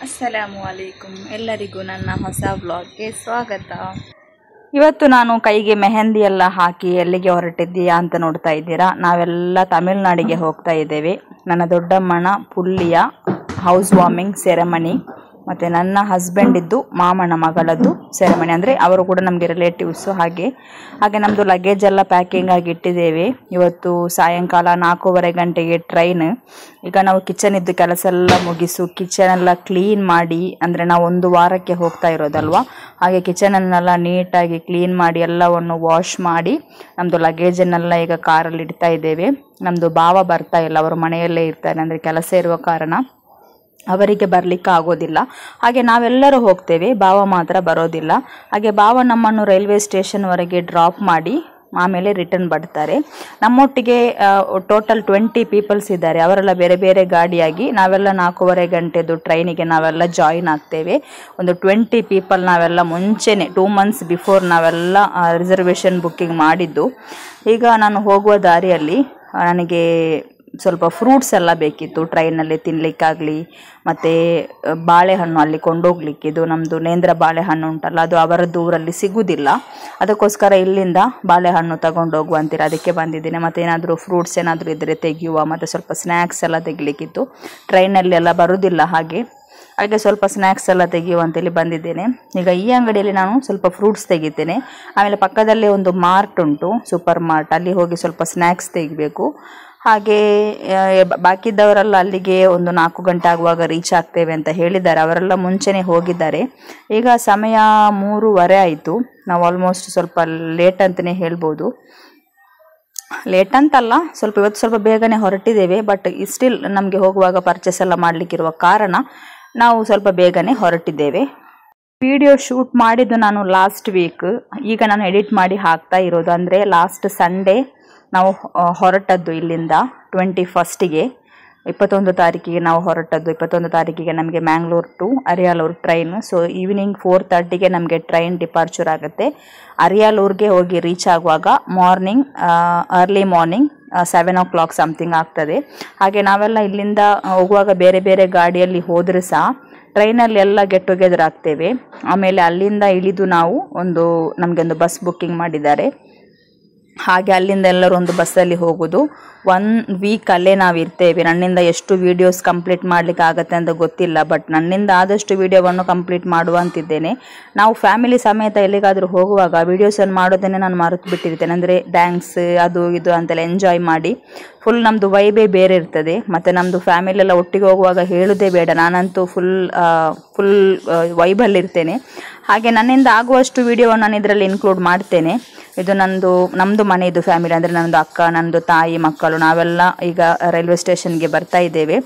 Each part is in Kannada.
ಅಸ್ಸಲಾಮು ಅಲೈಕುಂ ಎಲ್ಲರಿಗೂ ನನ್ನ ಹೊಸ ವ್ಲಾಗ್ಗೆ ಸ್ವಾಗತ. ಇವತ್ತು ನಾನು ಕೈಗೆ ಮೆಹಂದಿ ಎಲ್ಲ ಹಾಕಿ ಎಲ್ಲಿಗೆ ಹೊರಟಿದ್ದೀಯಾ ಅಂತ ನೋಡ್ತಾ ಇದ್ದೀರಾ. ನಾವೆಲ್ಲ ತಮಿಳುನಾಡಿಗೆ ಹೋಗ್ತಾ ಇದ್ದೇವೆ. ನನ್ನ ದೊಡ್ಡಮ್ಮನ ಪುಲ್ಲಿಯ ಹೌಸ್ ವಾರ್ಮಿಂಗ್ ಸೆರೆಮನಿ ಮತ್ತು ನನ್ನ ಹಸ್ಬೆಂಡಿದ್ದು ಮಾಮನ ಮಗಳದ್ದು ಸೆರೆಮನಿ, ಅಂದರೆ ಅವರು ಕೂಡ ನಮಗೆ ರಿಲೇಟಿವ್ಸು. ಹಾಗೆ ನಮ್ಮದು ಲಗೇಜ್ ಎಲ್ಲ ಪ್ಯಾಕಿಂಗ್ ಆಗಿ ಇಟ್ಟಿದ್ದೇವೆ. ಇವತ್ತು ಸಾಯಂಕಾಲ 4:15 ಗಂಟೆಗೆ ಟ್ರೈನ್. ಈಗ ನಾವು ಕಿಚನಿದ್ದು ಕೆಲಸ ಎಲ್ಲ ಮುಗಿಸು, ಕಿಚನ್ ಎಲ್ಲ ಕ್ಲೀನ್ ಮಾಡಿ, ಅಂದರೆ ನಾವು 1 ವಾರಕ್ಕೆ ಹೋಗ್ತಾ ಇರೋದಲ್ವ, ಹಾಗೆ ಕಿಚನನ್ನೆಲ್ಲ ನೀಟಾಗಿ ಕ್ಲೀನ್ ಮಾಡಿ ಎಲ್ಲವನ್ನು ವಾಶ್ ಮಾಡಿ ನಮ್ಮದು ಲಗೇಜನ್ನೆಲ್ಲ ಈಗ ಕಾರಲ್ಲಿ ಇಡ್ತಾ ಇದ್ದೇವೆ. ನಮ್ಮದು ಭಾವ ಬರ್ತಾ ಇಲ್ಲ, ಅವರು ಮನೆಯಲ್ಲೇ ಇರ್ತಾರೆ, ಅಂದರೆ ಕೆಲಸ ಇರುವ ಕಾರಣ ಅವರಿಗೆ ಬರಲಿಕ್ಕೆ ಆಗೋದಿಲ್ಲ. ಹಾಗೆ ನಾವೆಲ್ಲರೂ ಹೋಗ್ತೇವೆ, ಭಾವ ಮಾತ್ರ ಬರೋದಿಲ್ಲ. ಹಾಗೆ ಭಾವ ನಮ್ಮನ್ನು ರೈಲ್ವೆ ಸ್ಟೇಷನ್ವರೆಗೆ ಡ್ರಾಪ್ ಮಾಡಿ ಆಮೇಲೆ ರಿಟರ್ನ್ ಬರ್ತಾರೆ. ನಮ್ಮೊಟ್ಟಿಗೆ ಟೋಟಲ್ 20 ಪೀಪಲ್ಸ್ ಇದ್ದಾರೆ. ಅವರೆಲ್ಲ ಬೇರೆ ಬೇರೆ ಗಾಡಿಯಾಗಿ ನಾವೆಲ್ಲ 4:15 ಗಂಟೆದು ಟ್ರೈನಿಗೆ ನಾವೆಲ್ಲ ಜಾಯಿನ್ ಆಗ್ತೇವೆ. ಒಂದು 20 ಪೀಪಲ್ ನಾವೆಲ್ಲ ಮುಂಚೆನೆ 2 months ಬಿಫೋರ್ ನಾವೆಲ್ಲ ರಿಸರ್ವೇಷನ್ ಬುಕ್ಕಿಂಗ್ ಮಾಡಿದ್ದು. ಈಗ ನಾನು ಹೋಗುವ ದಾರಿಯಲ್ಲಿ ನನಗೆ ಸ್ವಲ್ಪ ಫ್ರೂಟ್ಸ್ ಎಲ್ಲ ಬೇಕಿತ್ತು ಟ್ರೈನಲ್ಲಿ ತಿನ್ನಲಿಕ್ಕಾಗಲಿ, ಮತ್ತು ಬಾಳೆಹಣ್ಣು ಅಲ್ಲಿ ಕೊಂಡೋಗ್ಲಿಕ್ಕೆ. ಇದು ನಮ್ಮದು ನೇಂದ್ರ ಬಾಳೆಹಣ್ಣು ಉಂಟಲ್ಲ, ಅದು ಅವರದ್ದು ಊರಲ್ಲಿ ಸಿಗುವುದಿಲ್ಲ, ಅದಕ್ಕೋಸ್ಕರ ಇಲ್ಲಿಂದ ಬಾಳೆಹಣ್ಣು ತಗೊಂಡೋಗುವ ಅಂತೀರ, ಅದಕ್ಕೆ ಬಂದಿದ್ದೀನಿ. ಮತ್ತು ಏನಾದರೂ ಫ್ರೂಟ್ಸ್ ಏನಾದರೂ ಇದ್ದರೆ ತೆಗೆಯುವ, ಮತ್ತು ಸ್ವಲ್ಪ ಸ್ನ್ಯಾಕ್ಸ್ ಎಲ್ಲ ತೆಗಿಲಿಕ್ಕಿತ್ತು, ಟ್ರೈನಲ್ಲಿ ಎಲ್ಲ ಬರುವುದಿಲ್ಲ, ಹಾಗೆ ಸ್ವಲ್ಪ ಸ್ನ್ಯಾಕ್ಸ್ ಎಲ್ಲ ತೆಗೆಯುವ ಅಂತೇಳಿ ಬಂದಿದ್ದೇನೆ. ಈಗ ಈ ಅಂಗಡಿಯಲ್ಲಿ ನಾನು ಸ್ವಲ್ಪ ಫ್ರೂಟ್ಸ್ ತೆಗಿತೇನೆ. ಆಮೇಲೆ ಪಕ್ಕದಲ್ಲೇ ಒಂದು ಮಾರ್ಟ್ ಉಂಟು, ಸೂಪರ್ ಮಾರ್ಟ್, ಅಲ್ಲಿ ಹೋಗಿ ಸ್ವಲ್ಪ ಸ್ನ್ಯಾಕ್ಸ್ ತೆಗಿಬೇಕು. ಹಾಗೆ ಬಾಕಿದ್ದವರೆಲ್ಲ ಅಲ್ಲಿಗೆ ಒಂದು 4 ಗಂಟೆ ಆಗುವಾಗ ರೀಚ್ ಆಗ್ತೇವೆ ಅಂತ ಹೇಳಿದ್ದಾರೆ. ಅವರೆಲ್ಲ ಮುಂಚೆನೇ ಹೋಗಿದ್ದಾರೆ. ಈಗ ಸಮಯ 3:15 ಆಯಿತು. ನಾವು ಆಲ್ಮೋಸ್ಟ್ ಸ್ವಲ್ಪ ಲೇಟ್ ಅಂತಲೇ ಹೇಳ್ಬೋದು. ಲೇಟ್ ಅಂತಲ್ಲ, ಇವತ್ತು ಸ್ವಲ್ಪ ಬೇಗನೆ ಹೊರಟಿದ್ದೇವೆ. ಬಟ್ ಸ್ಟಿಲ್ ನಮಗೆ ಹೋಗುವಾಗ ಪರ್ಚೇಸ್ ಎಲ್ಲ ಮಾಡಲಿಕ್ಕಿರುವ ಕಾರಣ ನಾವು ಸ್ವಲ್ಪ ಬೇಗನೆ ಹೊರಟಿದ್ದೇವೆ. ವಿಡಿಯೋ ಶೂಟ್ ಮಾಡಿದ್ದು ನಾನು ಲಾಸ್ಟ್ ವೀಕ್, ಈಗ ನಾನು ಎಡಿಟ್ ಮಾಡಿ ಹಾಕ್ತಾ ಇರೋದು. ಅಂದರೆ ಲಾಸ್ಟ್ ಸಂಡೇ ನಾವು ಹೊರಟದ್ದು ಇಲ್ಲಿಂದ 21ಗೆ, 21 ತಾರೀಕಿಗೆ ನಾವು ಹೊರಟದ್ದು. 21 ತಾರೀಕಿಗೆ ನಮಗೆ Mangalore to Ariyalur train. So evening 4:30ಗೆ ನಮಗೆ ಟ್ರೈನ್ ಡಿಪಾರ್ಚರ್ ಆಗುತ್ತೆ. ಅರಿಯಾಲೂರ್ಗೆ ಹೋಗಿ ರೀಚ್ ಆಗುವಾಗ ಅರ್ಲಿ ಮಾರ್ನಿಂಗ್ 7 o'clock ಸಮಥಿಂಗ್ ಆಗ್ತದೆ. ಹಾಗೆ ನಾವೆಲ್ಲ ಇಲ್ಲಿಂದ ಹೋಗುವಾಗ ಬೇರೆ ಬೇರೆ ಗಾಡಿಯಲ್ಲಿ ಹೋದರೆ ಸಹ ಟ್ರೈನಲ್ಲಿ ಎಲ್ಲ ಗೆಟ್ ಟುಗೆದರ್ ಆಗ್ತೇವೆ. ಆಮೇಲೆ ಅಲ್ಲಿಂದ ಇಳಿದು ನಾವು ನಮಗೆ ಒಂದು ಬಸ್ ಬುಕ್ಕಿಂಗ್ ಮಾಡಿದ್ದಾರೆ. ಹಾಗೆ ಅಲ್ಲಿಂದ ಎಲ್ಲರೂ ಒಂದು ಬಸ್ಸಲ್ಲಿ ಹೋಗೋದು. 1 ವೀಕ್ ಅಲ್ಲೇ ನಾವು ಇರ್ತೇವೆ. ನನ್ನಿಂದ ಎಷ್ಟು ವೀಡಿಯೋಸ್ ಕಂಪ್ಲೀಟ್ ಮಾಡಲಿಕ್ಕೆ ಆಗುತ್ತೆ ಅಂತ ಗೊತ್ತಿಲ್ಲ, ಬಟ್ ನನ್ನಿಂದ ಆದಷ್ಟು ವೀಡಿಯೋವನ್ನು ಕಂಪ್ಲೀಟ್ ಮಾಡುವಂತಿದ್ದೇನೆ. ನಾವು ಫ್ಯಾಮಿಲಿ ಸಮೇತ ಎಲ್ಲಿಗಾದರೂ ಹೋಗುವಾಗ ವೀಡಿಯೋಸನ್ನು ಮಾಡೋದನ್ನೇ ನಾನು ಮರೆತು ಬಿಟ್ಟಿರ್ತೇನೆ. ಅಂದರೆ ಡ್ಯಾನ್ಸ್ ಅದು ಇದು ಅಂತೆಲ್ಲ ಎಂಜಾಯ್ ಮಾಡಿ ಫುಲ್ ನಮ್ಮದು ವೈಬೇ ಬೇರೆ ಇರ್ತದೆ. ಮತ್ತು ನಮ್ಮದು ಫ್ಯಾಮಿಲಿ ಎಲ್ಲ ಒಟ್ಟಿಗೆ ಹೋಗುವಾಗ ಹೇಳೋದೇ ಬೇಡ, ನಾನಂತೂ ಫುಲ್ ವೈಬಲ್ಲಿರ್ತೇನೆ. ಹಾಗೆ ನನ್ನಿಂದ ಆಗುವಷ್ಟು ವೀಡಿಯೋವನ್ನು ನಾನು ಇದರಲ್ಲಿ ಇನ್ಕ್ಲೂಡ್ ಮಾಡ್ತೇನೆ. ಇದು ನಮ್ಮದು ಮನೆಯದು ಫ್ಯಾಮಿಲಿ, ಅಂದರೆ ನನ್ನದು ಅಕ್ಕ, ನನ್ನದು ತಾಯಿ, ಮಕ್ಕಳು, ನಾವೆಲ್ಲ ಈಗ ರೈಲ್ವೆ ಸ್ಟೇಷನ್ಗೆ ಬರ್ತಾ ಇದ್ದೇವೆ.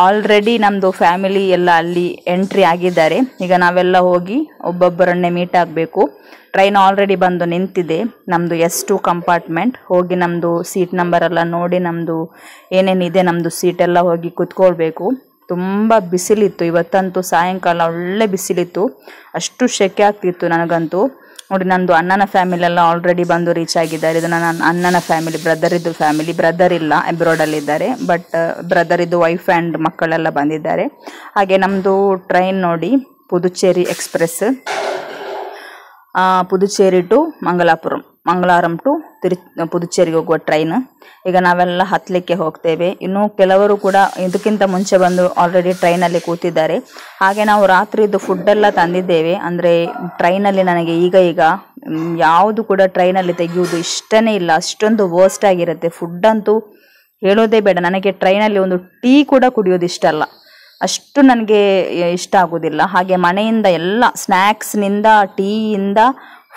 ಆಲ್ರೆಡಿ ನಮ್ಮದು ಫ್ಯಾಮಿಲಿ ಎಲ್ಲ ಅಲ್ಲಿ ಎಂಟ್ರಿ ಆಗಿದ್ದಾರೆ. ಈಗ ನಾವೆಲ್ಲ ಹೋಗಿ ಒಬ್ಬೊಬ್ಬರನ್ನೇ ಮೀಟ್ ಆಗಬೇಕು. ಟ್ರೈನ್ ಆಲ್ರೆಡಿ ಬಂದು ನಿಂತಿದೆ. ನಮ್ಮದು S2 ಕಂಪಾರ್ಟ್ಮೆಂಟ್. ಹೋಗಿ ನಮ್ಮದು ಸೀಟ್ ನಂಬರ್ ಎಲ್ಲ ನೋಡಿ ನಮ್ಮದು ಏನೇನಿದೆ ನಮ್ಮದು ಸೀಟೆಲ್ಲ ಹೋಗಿ ಕೂತ್ಕೊಳ್ಬೇಕು. ತುಂಬ ಬಿಸಿಲಿತ್ತು ಇವತ್ತಂತೂ, ಸಾಯಂಕಾಲ ಒಳ್ಳೆ ಬಿಸಿಲಿತ್ತು, ಅಷ್ಟು ಸೆಕೆ ಆಗ್ತಿತ್ತು ನನಗಂತೂ. ನೋಡಿ, ನಂದು ಅಣ್ಣನ ಫ್ಯಾಮಿಲಿ ಎಲ್ಲ ಆಲ್ರೆಡಿ ಬಂದು ರೀಚ್ ಆಗಿದ್ದಾರೆ. ಇದು ನನ್ನ ಅಣ್ಣನ ಫ್ಯಾಮಿಲಿ, ಬ್ರದರಿದ್ದು ಫ್ಯಾಮಿಲಿ. ಬ್ರದರ್ ಇಲ್ಲ, ಅಬ್ರಾಡಲ್ಲಿದ್ದಾರೆ, ಬಟ್ ಬ್ರದರಿದ್ದು ವೈಫ್ ಆ್ಯಂಡ್ ಮಕ್ಕಳೆಲ್ಲ ಬಂದಿದ್ದಾರೆ. ಹಾಗೆ ನಮ್ಮದು ಟ್ರೈನ್ ನೋಡಿ, Puducherry express, Puducherry to Mangalaram to ಪುದುಚೇರಿಗೆ ಹೋಗುವ ಟ್ರೈನ್. ಈಗ ನಾವೆಲ್ಲ ಹತ್ತಲಿಕ್ಕೆ ಹೋಗ್ತೇವೆ. ಇನ್ನು ಕೆಲವರು ಕೂಡ ಇದಕ್ಕಿಂತ ಮುಂಚೆ ಬಂದು ಆಲ್ರೆಡಿ ಟ್ರೈನಲ್ಲಿ ಕೂತಿದ್ದಾರೆ. ಹಾಗೆ ನಾವು ರಾತ್ರಿದು ಫುಡ್ಡೆಲ್ಲ ತಂದಿದ್ದೇವೆ. ಅಂದರೆ ಟ್ರೈನಲ್ಲಿ ನನಗೆ ಈಗ ಯಾವುದು ಕೂಡ ಟ್ರೈನಲ್ಲಿ ತೆಗೆಯುವುದು ಇಷ್ಟನೇ ಇಲ್ಲ, ಅಷ್ಟೊಂದು ವರ್ಸ್ಟ್ ಆಗಿರುತ್ತೆ ಫುಡ್ಡಂತೂ, ಹೇಳೋದೇ ಬೇಡ. ನನಗೆ ಟ್ರೈನಲ್ಲಿ ಒಂದು ಟೀ ಕೂಡ ಕುಡಿಯೋದು ಇಷ್ಟ ಅಲ್ಲ, ಅಷ್ಟು ನನಗೆ ಇಷ್ಟ ಆಗೋದಿಲ್ಲ. ಹಾಗೆ ಮನೆಯಿಂದ ಎಲ್ಲ ಸ್ನ್ಯಾಕ್ಸ್ನಿಂದ, ಟೀಯಿಂದ,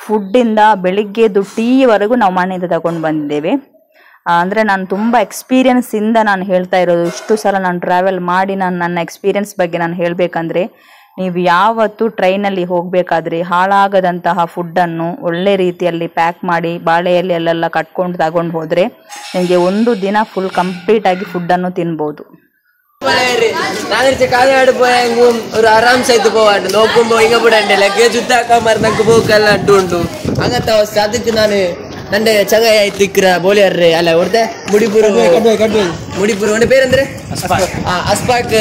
ಫುಡ್ಡಿಂದ, ಬೆಳಿಗ್ಗೆದು ಟೀವರೆಗೂ ನಾವು ಮನೆಯಿಂದ ತಗೊಂಡು ಬಂದಿದ್ದೇವೆ. ಅಂದರೆ ನಾನು ತುಂಬ ಎಕ್ಸ್ಪೀರಿಯನ್ಸಿಂದ ನಾನು ಹೇಳ್ತಾ ಇರೋದು. ಇಷ್ಟು ಸಲ ನಾನು ಟ್ರಾವೆಲ್ ಮಾಡಿ ನನ್ನ ಎಕ್ಸ್ಪೀರಿಯನ್ಸ್ ಬಗ್ಗೆ ನಾನು ಹೇಳಬೇಕಂದ್ರೆ, ನೀವು ಯಾವತ್ತೂ ಟ್ರೈನಲ್ಲಿ ಹೋಗಬೇಕಾದ್ರೆ ಹಾಳಾಗದಂತಹ ಫುಡ್ಡನ್ನು ಒಳ್ಳೆ ರೀತಿಯಲ್ಲಿ ಪ್ಯಾಕ್ ಮಾಡಿ ಬಾಳೆಯಲ್ಲಿ ಅಲ್ಲೆಲ್ಲ ಕಟ್ಕೊಂಡು ತಗೊಂಡು ಹೋದರೆ ನಿಮಗೆ 1 ದಿನ ಫುಲ್ ಕಂಪ್ಲೀಟಾಗಿ ಫುಡ್ಡನ್ನು ತಿನ್ಬೋದು. ഒരു ആരാംസായിട്ട് പോവാണ്ട് നോക്കുമ്പോ ഇങ്ങ കൂടെ ലഗേജ് ഉത്താക്കാൻ മറന്നക്ക് പോക്കെല്ലാം അട്ടുണ്ടു അങ്ങനത്തെ അവസ്ഥ. ಅದಕ್ಕೆ ನಾನು ನಂಡೆ ಚಂಗಾಯ ತಿಕ್ರ ಬೋಲಿಯರ್ರೆ ಅಲ್ಲ ಹೊಡ್ದೆ ಮುಡಿಪುರ അവന്റെ പേരെന്തേ അസ്പാക്ക്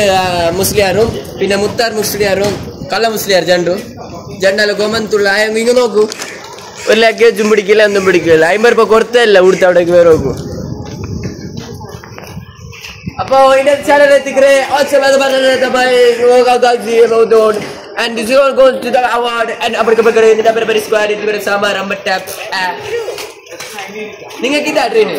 മുസ്ലിയാറും പിന്നെ മുത്താർ മുസ്ലിയാറും കള്ള മുസ്ലിയാർ ജണ്ടല്ല ഗോമന്തുള്ള ഇങ്ങ നോക്കൂ ഒരു ലഗേജും പിടിക്കില്ല ഒന്നും പിടിക്കില്ല 50 രൂപ കൊടുത്തല്ല ഇവിടുത്തെ അവിടേക്ക് വേറെ നോക്കൂ അപ്പൊ ഇതിന്റെ channel എത്തിക്കറേ and this all goes to the award and abrakabakare in the very square in the samar ambata ninga kita train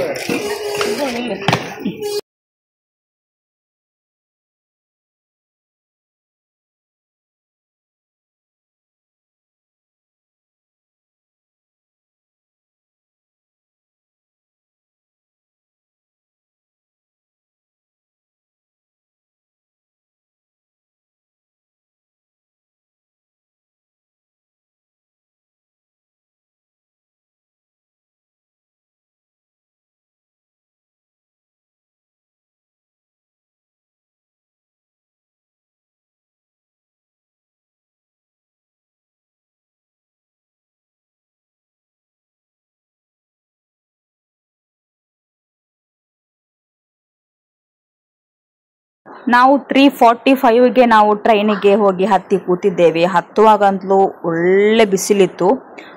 ನಾವು 3:45ಗೆ ನಾವು ಟ್ರೈನಿಗೆ ಹೋಗಿ ಹತ್ತಿ ಕೂತಿದ್ದೇವೆ. ಹತ್ತುವಾಗಂತಲೂ ಒಳ್ಳೆ ಬಿಸಿಲಿತ್ತು.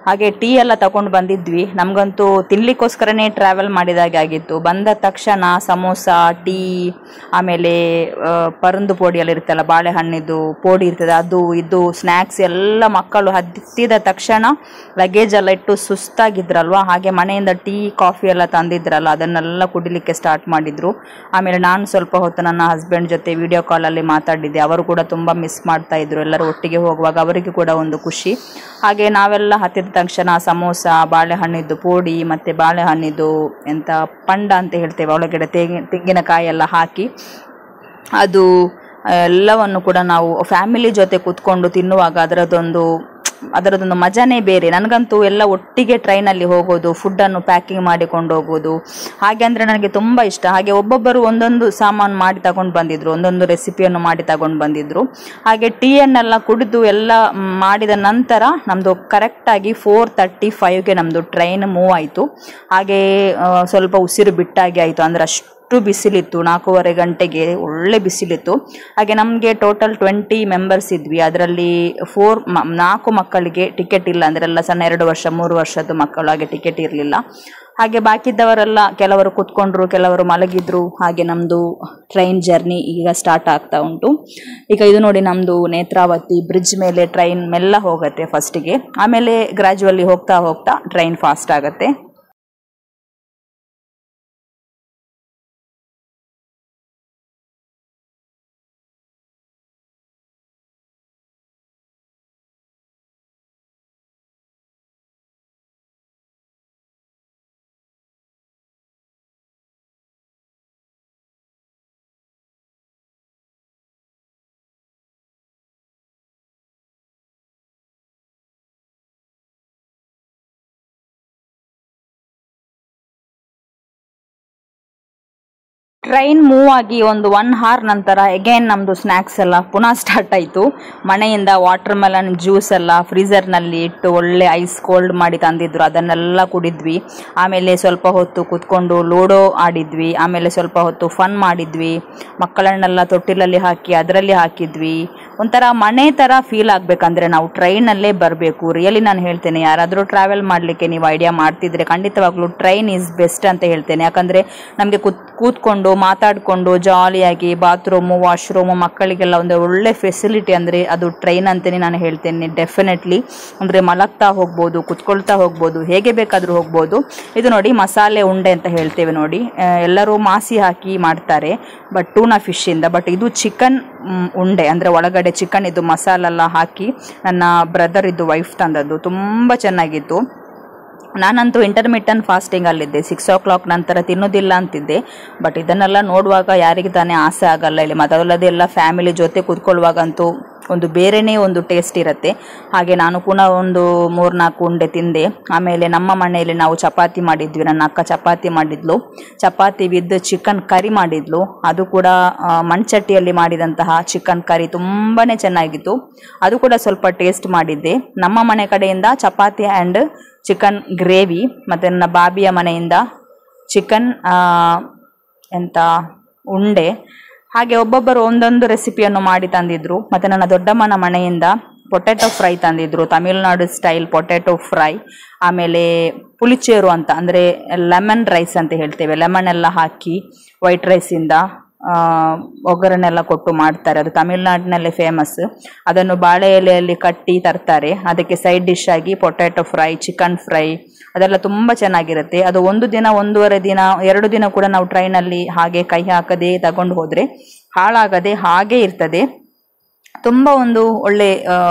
ಹಾಗೆ ಟೀ ಎಲ್ಲ ತಗೊಂಡು ಬಂದಿದ್ವಿ. ನಮಗಂತೂ ತಿನ್ಲಿಕ್ಕೋಸ್ಕರನೇ ಟ್ರಾವೆಲ್ ಮಾಡಿದಾಗೆ ಆಗಿತ್ತು. ಬಂದ ತಕ್ಷಣ ಸಮೋಸ, ಟೀ, ಆಮೇಲೆ ಪರಂದು ಪೋಡಿ ಎಲ್ಲ ಇರ್ತಲ್ಲ, ಬಾಳೆಹಣ್ಣಿದು ಪೋಡಿ ಇರ್ತದೆ, ಅದು ಇದು ಸ್ನ್ಯಾಕ್ಸ್ ಎಲ್ಲ ಮಕ್ಕಳು ಹತ್ತಿದ ತಕ್ಷಣ ಲಗೇಜ್ ಎಲ್ಲ ಇಟ್ಟು ಸುಸ್ತಾಗಿದ್ರಲ್ವ, ಹಾಗೆ ಮನೆಯಿಂದ ಟೀ ಕಾಫಿ ಎಲ್ಲ ತಂದಿದ್ರಲ್ಲ ಅದನ್ನೆಲ್ಲ ಕುಡಿಲಿಕ್ಕೆ ಸ್ಟಾರ್ಟ್ ಮಾಡಿದ್ರು. ಆಮೇಲೆ ನಾನು ಸ್ವಲ್ಪ ಹೊತ್ತು ನನ್ನ ಹಸ್ಬೆಂಡ್ ಜೊತೆ ವಿಡಿಯೋ ಕಾಲಲ್ಲಿ ಮಾತಾಡಿದ್ದೆ. ಅವರು ಕೂಡ ತುಂಬ ಮಿಸ್ ಮಾಡ್ತಾ ಇದ್ರು. ಎಲ್ಲರೂ ಒಟ್ಟಿಗೆ ಹೋಗುವಾಗ ಅವರಿಗೆ ಕೂಡ ಒಂದು ಖುಷಿ. ಹಾಗೆ ನಾವೆಲ್ಲ ಹತ್ತಿದ ತಕ್ಷಣ ಸಮೋಸ, ಬಾಳೆಹಣ್ಣಿದ್ದು ಪೋಡಿ ಮತ್ತು ಬಾಳೆಹಣ್ಣಿದ್ದು ಎಂತ ಪಂಡ ಅಂತ ಹೇಳ್ತೇವೆ, ಒಳಗಡೆ ತೆಂಗಿನಕಾಯಿ ಎಲ್ಲ ಹಾಕಿ ಅದು ಎಲ್ಲವನ್ನು ಕೂಡ ನಾವು ಫ್ಯಾಮಿಲಿ ಜೊತೆ ಕೂತ್ಕೊಂಡು ತಿನ್ನುವಾಗ ಅದರದೊಂದು ಮಜಾನೇ ಬೇರೆ. ನನಗಂತೂ ಎಲ್ಲ ಒಟ್ಟಿಗೆ ಟ್ರೈನಲ್ಲಿ ಹೋಗೋದು, ಫುಡ್ಡನ್ನು ಪ್ಯಾಕಿಂಗ್ ಮಾಡಿಕೊಂಡು ಹೋಗೋದು, ಹಾಗೆ ಅಂದರೆ ನನಗೆ ತುಂಬ ಇಷ್ಟ. ಹಾಗೆ ಒಬ್ಬೊಬ್ಬರು ಒಂದೊಂದು ಸಾಮಾನು ಮಾಡಿ ತಗೊಂಡು ಬಂದಿದ್ರು, ಒಂದೊಂದು ರೆಸಿಪಿಯನ್ನು ಮಾಡಿ ತಗೊಂಡು ಬಂದಿದ್ರು. ಹಾಗೆ ಟೀಯನ್ನೆಲ್ಲ ಕುಡಿದು ಎಲ್ಲ ಮಾಡಿದ ನಂತರ ನಮ್ಮದು ಕರೆಕ್ಟಾಗಿ 4:35ಗೆ ನಮ್ಮದು ಟ್ರೈನ್ ಮೂವ್ ಆಯಿತು. ಹಾಗೆ ಸ್ವಲ್ಪ ಉಸಿರು ಬಿಟ್ಟಾಗಿ ಆಯಿತು, ಅಂದರೆ ಅಷ್ಟು ಬಿಸಿಲಿತ್ತು. 4:15 ಗಂಟೆಗೆ ಒಳ್ಳೆ ಬಿಸಿಲಿತ್ತು. ಹಾಗೆ ನಮಗೆ ಟೋಟಲ್ 20 ಮೆಂಬರ್ಸ್ ಇದ್ವಿ. ಅದರಲ್ಲಿ 4 ಮಕ್ಕಳಿಗೆ ಟಿಕೆಟ್ ಇಲ್ಲ, ಅಂದರೆ ಎಲ್ಲ ಸಣ್ಣ 2 ವರ್ಷ 3 ವರ್ಷದ ಮಕ್ಕಳು, ಹಾಗೆ ಟಿಕೆಟ್ ಇರಲಿಲ್ಲ. ಹಾಗೆ ಬಾಕಿದ್ದವರೆಲ್ಲ ಕೆಲವರು ಕೂತ್ಕೊಂಡ್ರು, ಕೆಲವರು ಮಲಗಿದ್ರು. ಹಾಗೆ ನಮ್ಮದು ಟ್ರೈನ್ ಜರ್ನಿ ಈಗ ಸ್ಟಾರ್ಟ್ ಆಗ್ತಾ ಉಂಟು. ಈಗ ಇದು ನೋಡಿ, ನಮ್ಮದು ನೇತ್ರಾವತಿ ಬ್ರಿಡ್ಜ್ ಮೇಲೆ ಟ್ರೈನ್ ಮೆಲ್ಲ ಹೋಗುತ್ತೆ ಫಸ್ಟಿಗೆ, ಆಮೇಲೆ ಗ್ರ್ಯಾಜುವಲಿ ಹೋಗ್ತಾ ಹೋಗ್ತಾ ಟ್ರೈನ್ ಫಾಸ್ಟ್ ಆಗುತ್ತೆ. ಟ್ರೈನ್ ಮೂವ್ ಆಗಿ ಒಂದು 1 hour ನಂತರ ಅಗೇನ್ ನಮ್ಮದು ಸ್ನ್ಯಾಕ್ಸ್ ಎಲ್ಲ ಪುನಃ ಸ್ಟಾರ್ಟ್ ಆಯಿತು. ಮನೆಯಿಂದ ವಾಟರ್ ಮೆಲನ್ ಜ್ಯೂಸ್ ಎಲ್ಲ ಫ್ರೀಸರ್ನಲ್ಲಿ ಇಟ್ಟು ಒಳ್ಳೆ ಐಸ್ ಕೋಲ್ಡ್ ಮಾಡಿ ತಂದಿದ್ರು, ಅದನ್ನೆಲ್ಲ ಕುಡಿದ್ವಿ. ಆಮೇಲೆ ಸ್ವಲ್ಪ ಹೊತ್ತು ಕೂತ್ಕೊಂಡು ಲೂಡೋ ಆಡಿದ್ವಿ. ಆಮೇಲೆ ಸ್ವಲ್ಪ ಹೊತ್ತು ಫನ್ ಮಾಡಿದ್ವಿ. ಮಕ್ಕಳನ್ನೆಲ್ಲ ತೊಟ್ಟಿಲಲ್ಲಿ ಹಾಕಿ ಅದರಲ್ಲಿ ಹಾಕಿದ್ವಿ. ಒಂಥರ ಮನೆ ಥರ ಫೀಲ್ ಆಗಬೇಕಂದ್ರೆ ನಾವು ಟ್ರೈನಲ್ಲೇ ಬರಬೇಕು. ರಿಯಲಿ ನಾನು ಹೇಳ್ತೇನೆ, ಯಾರಾದರೂ ಟ್ರಾವೆಲ್ ಮಾಡಲಿಕ್ಕೆ ನೀವು ಐಡಿಯಾ ಮಾಡ್ತಿದ್ರೆ ಖಂಡಿತವಾಗ್ಲೂ ಟ್ರೈನ್ ಈಸ್ ಬೆಸ್ಟ್ ಅಂತ ಹೇಳ್ತೇನೆ. ಯಾಕಂದರೆ ನಮಗೆ ಕೂತ್ಕೊಂಡು ಮಾತಾಡಿಕೊಂಡು ಜಾಲಿಯಾಗಿ ಬಾತ್ರೂಮು, ವಾಶ್ರೂಮು, ಮಕ್ಕಳಿಗೆಲ್ಲ ಒಂದು ಒಳ್ಳೆ ಫೆಸಿಲಿಟಿ ಅಂದರೆ ಅದು ಟ್ರೈನ್ ಅಂತಲೇ ನಾನು ಹೇಳ್ತೇನೆ. ಡೆಫಿನೆಟ್ಲಿ ಅಂದರೆ ಮಲಗ್ತಾ ಹೋಗ್ಬೋದು, ಕುತ್ಕೊಳ್ತಾ ಹೋಗ್ಬೋದು, ಹೇಗೆ ಬೇಕಾದರೂ ಹೋಗ್ಬೋದು. ಇದು ನೋಡಿ ಮಸಾಲೆ ಉಂಡೆ ಅಂತ ಹೇಳ್ತೇವೆ ನೋಡಿ, ಎಲ್ಲರೂ ಮಾಸಿ ಹಾಕಿ ಮಾಡ್ತಾರೆ ಬಟ್ ಟೂನಾ ಫಿಶ್ಶಿಂದ. ಬಟ್ ಇದು ಚಿಕನ್ ಉಂಡೆ, ಅಂದರೆ ಒಳಗಡೆ ಚಿಕನ್ ಇದು ಮಸಾಲೆಲ್ಲ ಹಾಕಿ ನನ್ನ ಬ್ರದರ್ ಇದ್ದು ವೈಫ್ ತಂದದ್ದು, ತುಂಬ ಚೆನ್ನಾಗಿತ್ತು. ನಾನಂತೂ ಇಂಟರ್ಮಿಟೆಂಟ್ ಫಾಸ್ಟಿಂಗಲ್ಲಿದ್ದೆ, 6 o'clock ನಂತರ ತಿನ್ನೋದಿಲ್ಲ ಅಂತಿದ್ದೆ. ಬಟ್ ಇದನ್ನೆಲ್ಲ ನೋಡುವಾಗ ಯಾರಿಗೆ ತಾನೇ ಆಸೆ ಆಗಲ್ಲ. ಇಲ್ಲಿ ಮೊದಲದೇ ಎಲ್ಲ ಫ್ಯಾಮಿಲಿ ಜೊತೆ ಕೂತ್ಕೊಳ್ಳುವಾಗಂತೂ ಒಂದು ಬೇರೆನೇ ಒಂದು ಟೇಸ್ಟ್ ಇರುತ್ತೆ. ಹಾಗೆ ನಾನು ಪುನಃ ಒಂದು 3-4 ಉಂಡೆ ತಿಂದೆ. ಆಮೇಲೆ ನಮ್ಮ ಮನೆಯಲ್ಲಿ ನಾವು ಚಪಾತಿ ಮಾಡಿದ್ವಿ, ನನ್ನ ಅಕ್ಕ ಚಪಾತಿ ಮಾಡಿದ್ಲು, ಚಪಾತಿ ವಿತ್ ಚಿಕನ್ ಕರಿ ಮಾಡಿದ್ಲು. ಅದು ಕೂಡ ಮಣ್ಚಟ್ಟಿಯಲ್ಲಿ ಮಾಡಿದಂತಹ ಚಿಕನ್ ಕರಿ ತುಂಬಾ ಚೆನ್ನಾಗಿತ್ತು. ಅದು ಕೂಡ ಸ್ವಲ್ಪ ಟೇಸ್ಟ್ ಮಾಡಿದ್ದೆ. ನಮ್ಮ ಮನೆ ಕಡೆಯಿಂದ ಚಪಾತಿ ಆ್ಯಂಡ್ ಚಿಕನ್ ಗ್ರೇವಿ, ಮತ್ತು ನನ್ನ ಬಾಬಿಯ ಮನೆಯಿಂದ ಚಿಕನ್ ಉಂಡೆ. ಹಾಗೆ ಒಬ್ಬೊಬ್ಬರು ಒಂದೊಂದು ರೆಸಿಪಿಯನ್ನು ಮಾಡಿ ತಂದಿದ್ರು. ಮತ್ತು ನನ್ನ ದೊಡ್ಡಮ್ಮನ ಮನೆಯಿಂದ ಪೊಟ್ಯಾಟೊ ಫ್ರೈ ತಂದಿದ್ರು, ತಮಿಳುನಾಡು ಸ್ಟೈಲ್ ಪೊಟ್ಯಾಟೊ ಫ್ರೈ. ಆಮೇಲೆ ಪುಳಿಚೇರು ಅಂತ, ಅಂದರೆ ಲೆಮನ್ ರೈಸ್ ಅಂತ ಹೇಳ್ತೇವೆ, ಲೆಮನ್ ಎಲ್ಲ ಹಾಕಿ ವೈಟ್ ರೈಸಿಂದ ಒಗ್ಗರಣೆಲ್ಲ ಕೊಟ್ಟು ಮಾಡ್ತಾರೆ. ಅದು ತಮಿಳುನಾಡಿನಲ್ಲೇ ಫೇಮಸ್. ಅದನ್ನು ಬಾಳೆ ಎಲೆಯಲ್ಲಿ ಕಟ್ಟಿ ತರ್ತಾರೆ. ಅದಕ್ಕೆ ಸೈಡ್ ಡಿಶ್ ಆಗಿ ಪೊಟ್ಯಾಟೊ ಫ್ರೈ, ಚಿಕನ್ ಫ್ರೈ ಅದೆಲ್ಲ ತುಂಬ ಚೆನ್ನಾಗಿರುತ್ತೆ. ಅದು 1 ದಿನ 1.5 ದಿನ 2 ದಿನ ಕೂಡ ನಾವು ಟ್ರೈನಲ್ಲಿ ಹಾಗೆ ಕೈ ಹಾಕದೆ ತಗೊಂಡು ಹೋದರೆ ಹಾಳಾಗದೆ ಹಾಗೆ ಇರ್ತದೆ. ತುಂಬ ಒಂದು ಒಳ್ಳೆ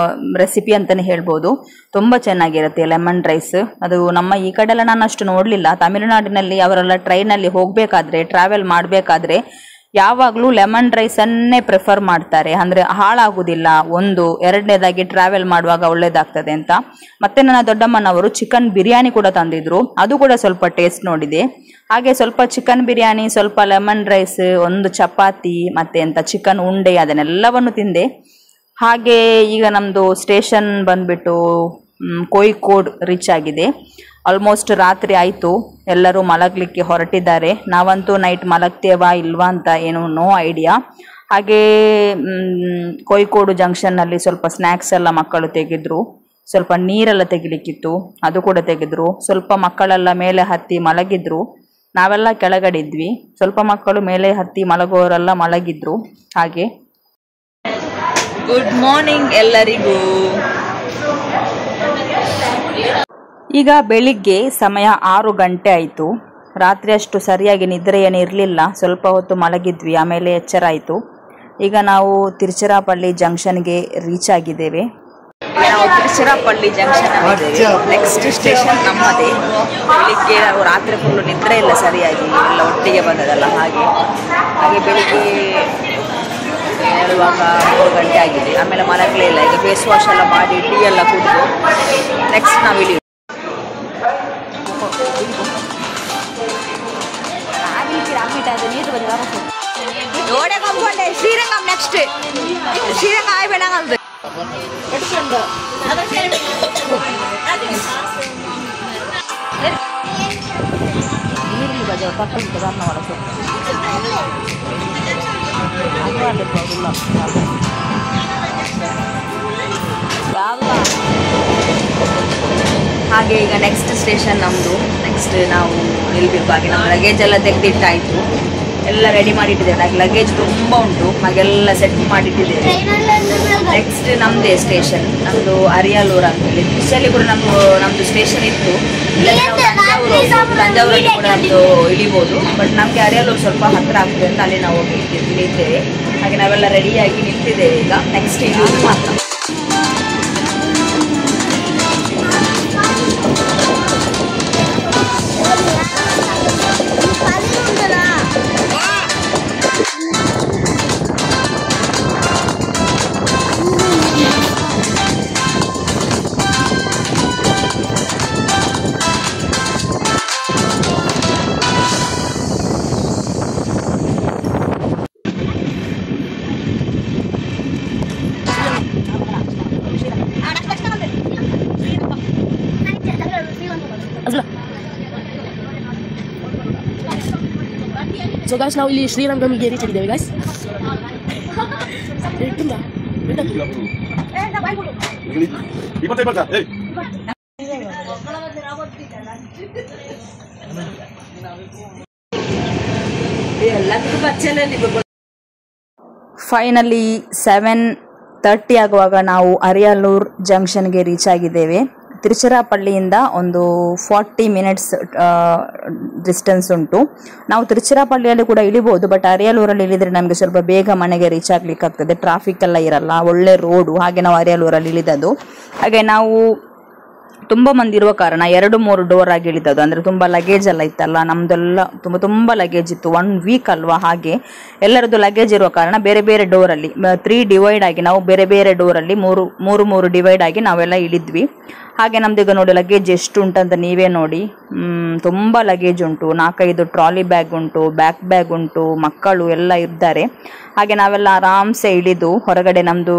ರೆಸಿಪಿ ಅಂತಲೇ ಹೇಳ್ಬೋದು. ತುಂಬ ಚೆನ್ನಾಗಿರುತ್ತೆ ಲೆಮನ್ ರೈಸ್. ಅದು ನಮ್ಮ ಈ ಕಡೆ ಎಲ್ಲ ನಾನು ಅಷ್ಟು ನೋಡಲಿಲ್ಲ. ತಮಿಳುನಾಡಿನಲ್ಲಿ ಅವರೆಲ್ಲ ಟ್ರೈನಲ್ಲಿ ಹೋಗಬೇಕಾದ್ರೆ, ಟ್ರಾವೆಲ್ ಮಾಡಬೇಕಾದ್ರೆ ಯಾವಾಗಲೂ ಲೆಮನ್ ರೈಸನ್ನೇ ಪ್ರಿಫರ್ ಮಾಡ್ತಾರೆ. ಅಂದರೆ ಹಾಳಾಗೋದಿಲ್ಲ, ಒಂದು. ಎರಡನೇದಾಗಿ ಟ್ರಾವೆಲ್ ಮಾಡುವಾಗ ಒಳ್ಳೇದಾಗ್ತದೆ ಅಂತ. ಮತ್ತೆ ನನ್ನ ದೊಡ್ಡಮ್ಮನವರು ಚಿಕನ್ ಬಿರಿಯಾನಿ ಕೂಡ ತಂದಿದ್ರು. ಅದು ಕೂಡ ಸ್ವಲ್ಪ ಟೇಸ್ಟ್ ನೋಡಿದೆ. ಹಾಗೆ ಸ್ವಲ್ಪ ಚಿಕನ್ ಬಿರಿಯಾನಿ, ಸ್ವಲ್ಪ ಲೆಮನ್ ರೈಸ್, ಒಂದು ಚಪಾತಿ, ಮತ್ತೆ ಚಿಕನ್ ಉಂಡೆ, ಅದನ್ನೆಲ್ಲವನ್ನು ತಿಂದೆ. ಹಾಗೆ ಈಗ ನಮ್ಮದು ಸ್ಟೇಷನ್ ಬಂದ್ಬಿಟ್ಟು ಕೋಯಿಕೋಡ್ ರೀಚ್ ಆಗಿದೆ. ಆಲ್ಮೋಸ್ಟ್ ರಾತ್ರಿ ಆಯಿತು, ಎಲ್ಲರೂ ಮಲಗಲಿಕ್ಕೆ ಹೊರಟಿದ್ದಾರೆ. ನಾವಂತೂ ನೈಟ್ ಮಲಗ್ತೇವಾ ಇಲ್ವಾ ಅಂತ ಏನೂ ನೋ ಐಡಿಯಾ. ಹಾಗೆ ಕೋಯಿಕೋಡು ಜಂಕ್ಷನ್ನಲ್ಲಿ ಸ್ವಲ್ಪ ಸ್ನ್ಯಾಕ್ಸ್ ಎಲ್ಲ ಮಕ್ಕಳು ತೆಗೆದ್ರು, ಸ್ವಲ್ಪ ನೀರೆಲ್ಲ ತೆಗಿಲಿಕ್ಕಿತ್ತು, ಅದು ಕೂಡ ತೆಗೆದ್ರು. ಸ್ವಲ್ಪ ಮಕ್ಕಳೆಲ್ಲ ಮೇಲೆ ಹತ್ತಿ ಮಲಗಿದ್ರು, ನಾವೆಲ್ಲ ಕೆಳಗಡಿದ್ವಿ. ಸ್ವಲ್ಪ ಮಕ್ಕಳು ಮೇಲೆ ಹತ್ತಿ ಮಲಗುವವರೆಲ್ಲ ಮಲಗಿದ್ರು. ಹಾಗೆ ಗುಡ್ ಮಾರ್ನಿಂಗ್ ಎಲ್ಲರಿಗೂ. ಈಗ ಬೆಳಿಗ್ಗೆ ಸಮಯ 6 ಗಂಟೆ ಆಯಿತು. ರಾತ್ರಿ ಅಷ್ಟು ಸರಿಯಾಗಿ ನಿದ್ರೆ ಏನಿರಲಿಲ್ಲ, ಸ್ವಲ್ಪ ಹೊತ್ತು ಮಲಗಿದ್ವಿ, ಆಮೇಲೆ ಎಚ್ಚರ ಆಯಿತು. ಈಗ ನಾವು ತಿರುಚಿರಾಪಳ್ಳಿ ಜಂಕ್ಷನ್ಗೆ ರೀಚ್ ಆಗಿದ್ದೇವೆ. ನಾವು ತಿರುಚಿರಾಪಳ್ಳಿ ಜಂಕ್ಷನ್ ಆಗಿದ್ದೇವೆ. ನೆಕ್ಸ್ಟ್ ಸ್ಟೇಷನ್ ನಮ್ಮದೇ. ಬೆಳಿಗ್ಗೆ ನಾವು ರಾತ್ರಿ ಫುಲ್ಲು ನಿದ್ರೆ ಇಲ್ಲ ಸರಿಯಾಗಿ, ಎಲ್ಲ ಒಟ್ಟಿಗೆ ಬಂದದಲ್ಲ, ಹಾಗೆ ಬೆಳಿಗ್ಗೆ ಹೇಳುವಾಗ 3 ಗಂಟೆ ಆಗಿದೆ. ಆಮೇಲೆ ಮಲಗಲೇ ಇಲ್ಲ. ಈಗ ಫೇಸ್ ವಾಶ್ ಎಲ್ಲ ಮಾಡಿ ಟೀ ಎಲ್ಲ ಕುಡಿದು ನೆಕ್ಸ್ಟ್ ನಾವು ಇಲ್ಲಿ ಶ್ರೀರಂಗಂ. ನೆಕ್ಸ್ಟ್ ಶ್ರೀರಂಗ ಆಯ್ಬೇಡ ಹಾಗೆ ಈಗ ನೆಕ್ಸ್ಟ್ ಸ್ಟೇಷನ್ ನಮ್ಮದು. ನೆಕ್ಸ್ಟ್ ನಾವು ನಿಲ್ಬೇಕು. ಹಾಗೆ ನಮ್ಮ ಲಗೇಜ್ ಎಲ್ಲ ತೆಗೆದಿಟ್ಟಾಯಿತು, ಎಲ್ಲ ರೆಡಿ ಮಾಡಿಟ್ಟಿದ್ದೇವೆ. ಹಾಗೆ ಲಗೇಜ್ ತುಂಬ ಉಂಟು, ಹಾಗೆಲ್ಲ ಸೆಟ್ ಮಾಡಿಟ್ಟಿದ್ದೇವೆ. ನೆಕ್ಸ್ಟ್ ನಮ್ಮದೇ ಸ್ಟೇಷನ್, ನಮ್ಮದು ಅರಿಯಾಲೂರು ಅಂತೇಳಿ. ಫಿಶಲ್ಲಿ ಕೂಡ ನಮ್ಮದು ಸ್ಟೇಷನ್ ಇತ್ತು. ತಂಜಾವೂರಲ್ಲಿ ಕೂಡ ನಮ್ಮದು ಇಳಿಬೋದು, ಬಟ್ ನಮಗೆ ಅರಿಯಾಲೂರು ಸ್ವಲ್ಪ ಹತ್ತಿರ ಆಗ್ತದೆ ಅಂತ ಅಲ್ಲಿ ನಾವು ಇಳಿದ್ದೇವೆ. ಹಾಗೆ ನಾವೆಲ್ಲ ರೆಡಿಯಾಗಿ ನಿಂತಿದ್ದೇವೆ. ಈಗ ನೆಕ್ಸ್ಟ್ ಇಳಿಯೋದು ಮಾತ್ರ. So guys, ನಾವು ಇಲ್ಲಿ ಶ್ರೀರಂಗಂಗೆ ರೀಚ್ ಆಗಿದ್ದೇವೆ guys. ಫೈನಲಿ 7:30 ಆಗುವಾಗ ನಾವು ಅರಿಯಾಲೂರು ಜಂಕ್ಷನ್ಗೆ ರೀಚ್ ಆಗಿದ್ದೇವೆ. ತಿರುಚಿರಾಪಳ್ಳಿಯಿಂದ ಒಂದು 40 ಮಿನಿಟ್ಸ್ ಡಿಸ್ಟೆನ್ಸ್ ಉಂಟು. ನಾವು ತಿರುಚಿರಾಪಳ್ಳಿಯಲ್ಲಿ ಕೂಡ ಇಳಿಬಹುದು, ಬಟ್ ಅರಿಯಾಲೂರಲ್ಲಿ ಇಳಿದ್ರೆ ನಮಗೆ ಸ್ವಲ್ಪ ಬೇಗ ಮನೆಗೆ ರೀಚ್ ಆಗ್ಲಿಕ್ಕಾಗ್ತದೆ. ಟ್ರಾಫಿಕ್ ಎಲ್ಲ ಇರಲ್ಲ, ಒಳ್ಳೆ ರೋಡು. ಹಾಗೆ ನಾವು ಅರಿಯಾಲೂರಲ್ಲಿ ಇಳಿದದ್ದು. ಹಾಗೆ ನಾವು ತುಂಬ ಮಂದಿ ಇರುವ ಕಾರಣ 2-3 ಡೋರ್ ಆಗಿ ಇಳಿದದ್ದು. ಅಂದರೆ ತುಂಬ ಲಗೇಜ್ ಎಲ್ಲ ಇತ್ತಲ್ಲ, ನಮ್ಮದೆಲ್ಲ ತುಂಬ ಲಗೇಜ್ ಇತ್ತು. 1 ವೀಕ್ ಅಲ್ವಾ, ಹಾಗೆ ಎಲ್ಲರದ್ದು ಲಗೇಜ್ ಇರುವ ಕಾರಣ ಬೇರೆ ಬೇರೆ ಡೋರಲ್ಲಿ 3 ಡಿವೈಡ್ ಆಗಿ ನಾವು ಬೇರೆ ಬೇರೆ ಡೋರಲ್ಲಿ ಮೂರು ಡಿವೈಡ್ ಆಗಿ ನಾವೆಲ್ಲ ಇಳಿದ್ವಿ. ಹಾಗೆ ನಮ್ದೀಗ ನೋಡಿ ಲಗೇಜ್ ಎಷ್ಟು ಉಂಟಂತ ನೀವೇ ನೋಡಿ. ತುಂಬ ಲಗೇಜ್ ಉಂಟು, 4-5 ಟ್ರಾಲಿ ಬ್ಯಾಗ್ ಉಂಟು, ಬ್ಯಾಗ್ ಉಂಟು, ಮಕ್ಕಳು ಎಲ್ಲ ಇದ್ದಾರೆ. ಹಾಗೆ ನಾವೆಲ್ಲ ಆರಾಮ್ಸೆ ಇಳಿದು ಹೊರಗಡೆ ನಮ್ಮದು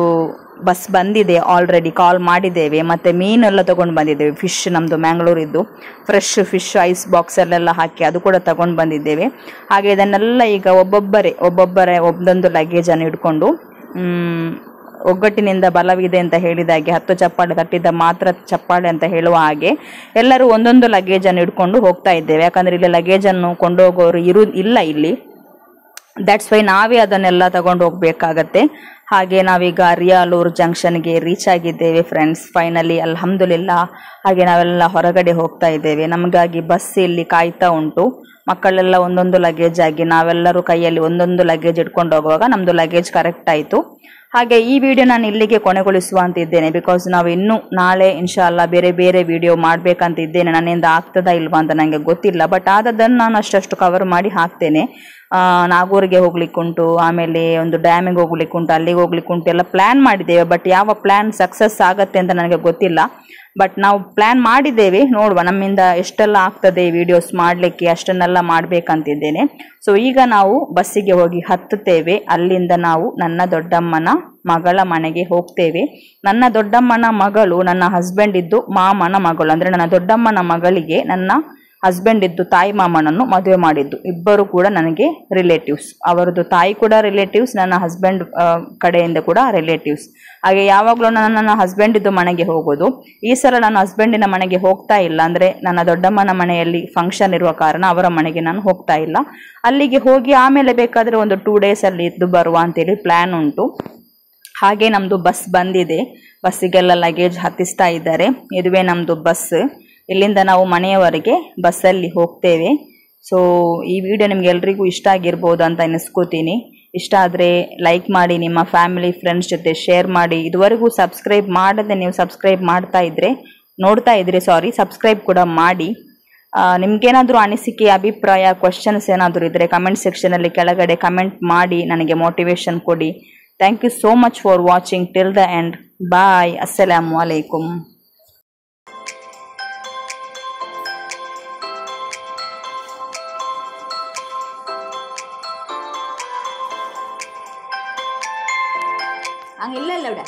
ಬಸ್ ಬಂದಿದೆ, ಆಲ್ರೆಡಿ ಕಾಲ್ ಮಾಡಿದ್ದೇವೆ. ಮತ್ತು ಮೀನೆಲ್ಲ ತೊಗೊಂಡು ಬಂದಿದ್ದೇವೆ, ಫಿಶ್ ನಮ್ಮದು ಮ್ಯಾಂಗ್ಳೂರಿದ್ದು ಫ್ರೆಶ್ ಫಿಶ್ ಐಸ್ ಬಾಕ್ಸಲ್ಲೆಲ್ಲ ಹಾಕಿ ಅದು ಕೂಡ ತಗೊಂಡು ಬಂದಿದ್ದೇವೆ. ಹಾಗೆ ಇದನ್ನೆಲ್ಲ ಈಗ ಒಬ್ಬೊಬ್ಬರೇ ಒಂದೊಂದು ಲಗೇಜನ್ನು ಹಿಡ್ಕೊಂಡು ಒಗ್ಗಟ್ಟಿನಿಂದ ಬಲವಿದೆ ಅಂತ ಹೇಳಿದಾಗೆ 10 ಚಪ್ಪಾಳೆ ತಟ್ಟಿದ ಮಾತ್ರ ಚಪ್ಪಾಳೆ ಅಂತ ಹೇಳುವ ಹಾಗೆ ಎಲ್ಲರೂ ಒಂದೊಂದು ಲಗೇಜನ್ನು ಹಿಡ್ಕೊಂಡು ಹೋಗ್ತಾ ಇದ್ದೇವೆ. ಯಾಕಂದರೆ ಇಲ್ಲಿ ಲಗೇಜನ್ನು ಕೊಂಡೋಗೋರು ಇಲ್ಲ ಇಲ್ಲಿ. ದ್ಯಾಟ್ಸ್ ವೈ ನಾವೇ ಅದನ್ನೆಲ್ಲ ತಗೊಂಡು ಹೋಗಬೇಕಾಗತ್ತೆ. ಹಾಗೆ ನಾವೀಗ ರಿಯಾಲೂರ್ ಜಂಕ್ಷನ್ಗೆ ರೀಚ್ ಆಗಿದ್ದೇವೆ ಫ್ರೆಂಡ್ಸ್, ಫೈನಲಿ ಅಲ್ಹಮ್ದುಲಿಲ್ಲಾ. ಹಾಗೆ ನಾವೆಲ್ಲ ಹೊರಗಡೆ ಹೋಗ್ತಾ ಇದ್ದೇವೆ. ನಮಗಾಗಿ ಬಸ್ ಇಲ್ಲಿ ಕಾಯ್ತಾ ಉಂಟು. ಮಕ್ಕಳೆಲ್ಲ ಒಂದೊಂದು ಲಗೇಜ್ ಆಗಿ ನಾವೆಲ್ಲರೂ ಕೈಯಲ್ಲಿ ಒಂದೊಂದು ಲಗೇಜ್ ಇಟ್ಕೊಂಡು ಹೋಗುವಾಗ ನಮ್ಮದು ಲಗೇಜ್ ಕರೆಕ್ಟ್ ಆಯಿತು. ಹಾಗೆ ಈ ವಿಡಿಯೋ ನಾನು ಇಲ್ಲಿಗೆ ಕೊನೆಗೊಳಿಸುವ ಅಂತ ಇದ್ದೇನೆ. ಬಿಕಾಸ್ ನಾವು ಇನ್ನೂ ನಾಳೆ ಇನ್ಶಾಲ್ಲ ಬೇರೆ ಬೇರೆ ವಿಡಿಯೋ ಮಾಡಬೇಕಂತ ಇದ್ದೇನೆ. ನನ್ನಿಂದ ಆಗ್ತದಾ ಇಲ್ವಾ ಅಂತ ನನಗೆ ಗೊತ್ತಿಲ್ಲ, ಬಟ್ ಆದದ್ದನ್ನು ನಾನು ಅಷ್ಟು ಕವರ್ ಮಾಡಿ ಹಾಕ್ತೇನೆ. ನಾಗೂರಿಗೆ ಹೋಗ್ಲಿಕ್ಕುಂಟು, ಆಮೇಲೆ ಒಂದು ಡ್ಯಾಮಿಗೆ ಹೋಗ್ಲಿಕ್ಕುಂಟು, ಅಲ್ಲಿಗೆ ಹೋಗ್ಲಿಕ್ಕುಂಟು ಎಲ್ಲ ಪ್ಲ್ಯಾನ್ ಮಾಡಿದ್ದೇವೆ. ಬಟ್ ಯಾವ ಪ್ಲ್ಯಾನ್ ಸಕ್ಸಸ್ ಆಗುತ್ತೆ ಅಂತ ನನಗೆ ಗೊತ್ತಿಲ್ಲ. ಬಟ್ ನಾವು ಪ್ಲ್ಯಾನ್ ಮಾಡಿದ್ದೇವೆ, ನೋಡುವ ನಮ್ಮಿಂದ ಎಷ್ಟೆಲ್ಲ ಆಗ್ತದೆ ವಿಡಿಯೋಸ್ ಮಾಡಲಿಕ್ಕೆ, ಅಷ್ಟನ್ನೆಲ್ಲ ಮಾಡಬೇಕಂತಿದ್ದೇನೆ. ಸೊ ಈಗ ನಾವು ಬಸ್ಸಿಗೆ ಹೋಗಿ ಹತ್ತುತ್ತೇವೆ. ಅಲ್ಲಿಂದ ನಾವು ನನ್ನ ದೊಡ್ಡಮ್ಮನ ಮಗಳ ಮನೆಗೆ ಹೋಗ್ತೇವೆ. ನನ್ನ ದೊಡ್ಡಮ್ಮನ ಮಗಳು ನನ್ನ ಹಸ್ಬೆಂಡ್ ಇದ್ದು ಮಾಮನ ಮಗಳು. ಅಂದರೆ ನನ್ನ ದೊಡ್ಡಮ್ಮನ ಮಗಳಿಗೆ ನನ್ನ ಹಸ್ಬೆಂಡ್ ಇದ್ದು ತಾಯಿ ಮಾಮನನ್ನು ಮದುವೆ ಮಾಡಿದ್ದು. ಇಬ್ಬರು ಕೂಡ ನನಗೆ ರಿಲೇಟಿವ್ಸ್. ಅವರದ್ದು ತಾಯಿ ಕೂಡ ರಿಲೇಟಿವ್ಸ್, ನನ್ನ ಹಸ್ಬೆಂಡ್ ಕಡೆಯಿಂದ ಕೂಡ ರಿಲೇಟಿವ್ಸ್. ಹಾಗೆ ಯಾವಾಗಲೂ ನನ್ನ ಹಸ್ಬೆಂಡ್ ಇದ್ದು ಮನೆಗೆ ಹೋಗೋದು. ಈ ಸಲ ನನ್ನ ಹಸ್ಬೆಂಡಿನ ಮನೆಗೆ ಹೋಗ್ತಾ ಇಲ್ಲ. ಅಂದರೆ ನನ್ನ ದೊಡ್ಡಮ್ಮನ ಮನೆಯಲ್ಲಿ ಫಂಕ್ಷನ್ ಇರುವ ಕಾರಣ ಅವರ ಮನೆಗೆ ನಾನು ಹೋಗ್ತಾ ಇಲ್ಲ. ಅಲ್ಲಿಗೆ ಹೋಗಿ ಆಮೇಲೆ ಬೇಕಾದರೆ ಒಂದು 2 ಡೇಸ್ ಅಲ್ಲಿ ಇದ್ದು ಬರುವ ಅಂತೇಳಿ ಪ್ಲ್ಯಾನ್ ಉಂಟು. ಹಾಗೆ ನಮ್ಮದು ಬಸ್ ಬಂದಿದೆ, ಬಸ್ಸಿಗೆಲ್ಲ ಲಗೇಜ್ ಹತ್ತಿಸ್ತಾ ಇದ್ದಾರೆ. ಇದುವೇ ನಮ್ಮದು ಬಸ್. ಇಲ್ಲಿಂದ ನಾವು ಮನೆಯವರೆಗೆ ಬಸ್ಸಲ್ಲಿ ಹೋಗ್ತೇವೆ. ಸೊ ಈ ವಿಡಿಯೋ ನಿಮ್ಗೆ ಎಲ್ರಿಗೂ ಇಷ್ಟ ಆಗಿರ್ಬೋದು ಅಂತ ಎನಿಸ್ಕೋತೀನಿ. ಇಷ್ಟ ಆದರೆ ಲೈಕ್ ಮಾಡಿ, ನಿಮ್ಮ ಫ್ಯಾಮಿಲಿ ಫ್ರೆಂಡ್ಸ್ ಜೊತೆ ಶೇರ್ ಮಾಡಿ. ಇದುವರೆಗೂ ಸಬ್ಸ್ಕ್ರೈಬ್ ಮಾಡದೆ ನೀವು ಸಬ್ಸ್ಕ್ರೈಬ್ ನೋಡ್ತಾ ಇದ್ರೆ ಸಬ್ಸ್ಕ್ರೈಬ್ ಕೂಡ ಮಾಡಿ. ನಿಮ್ಗೇನಾದರೂ ಅನಿಸಿಕೆ, ಅಭಿಪ್ರಾಯ, ಕ್ವಶನ್ಸ್ ಏನಾದರೂ ಇದ್ದರೆ ಕಮೆಂಟ್ ಸೆಕ್ಷನಲ್ಲಿ ಕೆಳಗಡೆ ಕಮೆಂಟ್ ಮಾಡಿ ನನಗೆ ಮೋಟಿವೇಶನ್ ಕೊಡಿ. Thank you so much for watching till the end. Bye. ಅಸ್ಸಲಾಮು ಅಲೈಕುಮ್. അങ്ങ് ഇല്ലല്ലോ ഇവിടെ.